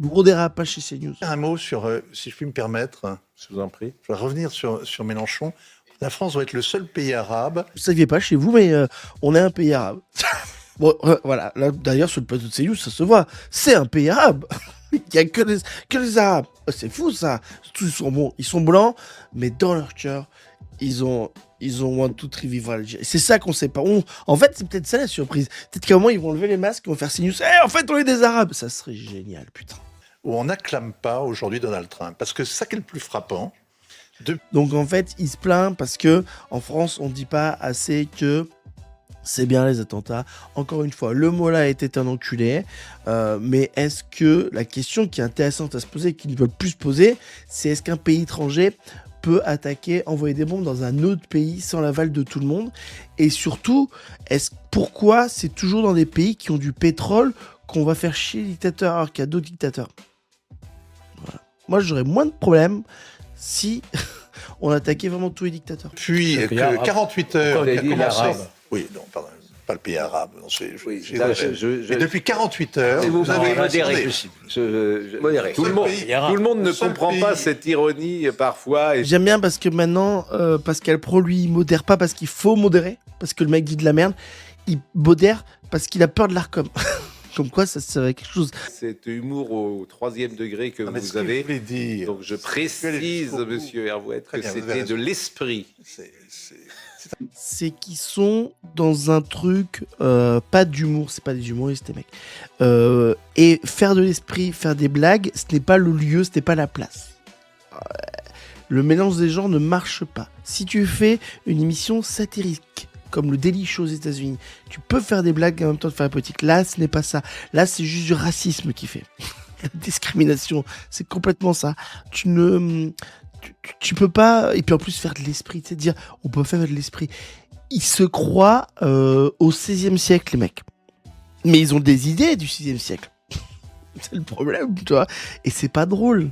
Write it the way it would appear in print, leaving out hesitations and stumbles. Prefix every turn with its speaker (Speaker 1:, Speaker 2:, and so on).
Speaker 1: Gros dérapage chez CNews.
Speaker 2: Un mot sur, si je puis me permettre,
Speaker 3: Je vous en prie.
Speaker 2: je vais revenir sur Mélenchon. La France doit être le seul pays arabe.
Speaker 1: Vous ne saviez pas chez vous, mais on est un pays arabe. Bon, voilà. Là, d'ailleurs, sur le plateau de CNews, ça se voit. C'est un pays arabe. Il n'y a que les Arabes. C'est fou, ça. Tous, ils sont bons. Ils sont blancs, mais dans leur cœur, ils ont want to revivre Algérie. C'est ça qu'on sait pas. En fait, c'est peut-être ça la surprise. Peut-être qu'à un moment, ils vont lever les masques, ils vont faire CNews. En fait, on est des Arabes. Ça serait génial, putain.
Speaker 2: Où on n'acclame pas aujourd'hui Donald Trump. Parce que c'est ça qui est le plus frappant.
Speaker 1: Donc en fait, il se plaint parce que en France, on dit pas assez que c'est bien les attentats. Encore une fois, le Mollah était un enculé. Mais est-ce que la question qui est intéressante à se poser, qui ne veut plus se poser, c'est est-ce qu'un pays étranger peut attaquer, envoyer des bombes dans un autre pays sans l'aval de tout le monde? Et surtout, pourquoi c'est toujours dans des pays qui ont du pétrole qu'on va faire chier les dictateurs alors qu'il y a d'autres dictateurs? Voilà. Moi, j'aurais moins de problèmes si on attaquait vraiment tous les dictateurs.
Speaker 2: Puis
Speaker 3: Le pays
Speaker 2: que
Speaker 3: arabe.
Speaker 2: 48 heures.
Speaker 3: Pourquoi on a
Speaker 2: qu'a
Speaker 3: dit
Speaker 2: commencé-
Speaker 3: l'arabe
Speaker 2: Oui, non, pardon, pas le pays arabe. Non,
Speaker 3: Oui,
Speaker 2: j'ai-
Speaker 3: là,
Speaker 2: Mais depuis 48 heures,
Speaker 3: Et vous
Speaker 2: vous avez
Speaker 3: modérez.
Speaker 2: attendez.
Speaker 3: Modéré. Tout le monde ne
Speaker 2: Seul
Speaker 3: comprend
Speaker 2: pays.
Speaker 3: pas cette ironie parfois. Et
Speaker 1: J'aime bien parce que maintenant, Pascal Pro, lui, il modère pas parce qu'il faut modérer, parce que le mec dit de la merde. Il modère parce qu'il a peur de l'ARCOM. Comme quoi, ça serait quelque chose.
Speaker 3: cet humour au 3e degré que
Speaker 2: Non, mais ce
Speaker 3: vous
Speaker 2: que je
Speaker 3: avez.
Speaker 2: voulais dire,
Speaker 3: Donc je
Speaker 2: c'est que
Speaker 3: précise,
Speaker 2: beaucoup-
Speaker 3: monsieur Hervouet,
Speaker 2: Très
Speaker 3: que
Speaker 2: bien, vous avez
Speaker 3: c'était de
Speaker 2: raison.
Speaker 3: l'esprit.
Speaker 2: c'est-
Speaker 1: C'est qu'ils sont dans un truc, pas d'humour, c'est pas des humoristes, les mecs. Et faire de l'esprit, faire des blagues, ce n'est pas le lieu, ce n'est pas la place. Le mélange des genres ne marche pas. Si tu fais une émission satirique, comme le Daily Show aux États-Unis, tu peux faire des blagues et en même temps de faire la politique. Là, ce n'est pas ça. Là, c'est juste du racisme qui fait. La discrimination, c'est complètement ça. Tu peux pas, et puis en plus faire de l'esprit, tu sais, dire on peut faire de l'esprit. Ils se croient au 16e siècle, les mecs. Mais ils ont des idées du 6e siècle. C'est le problème, tu vois. Et c'est pas drôle.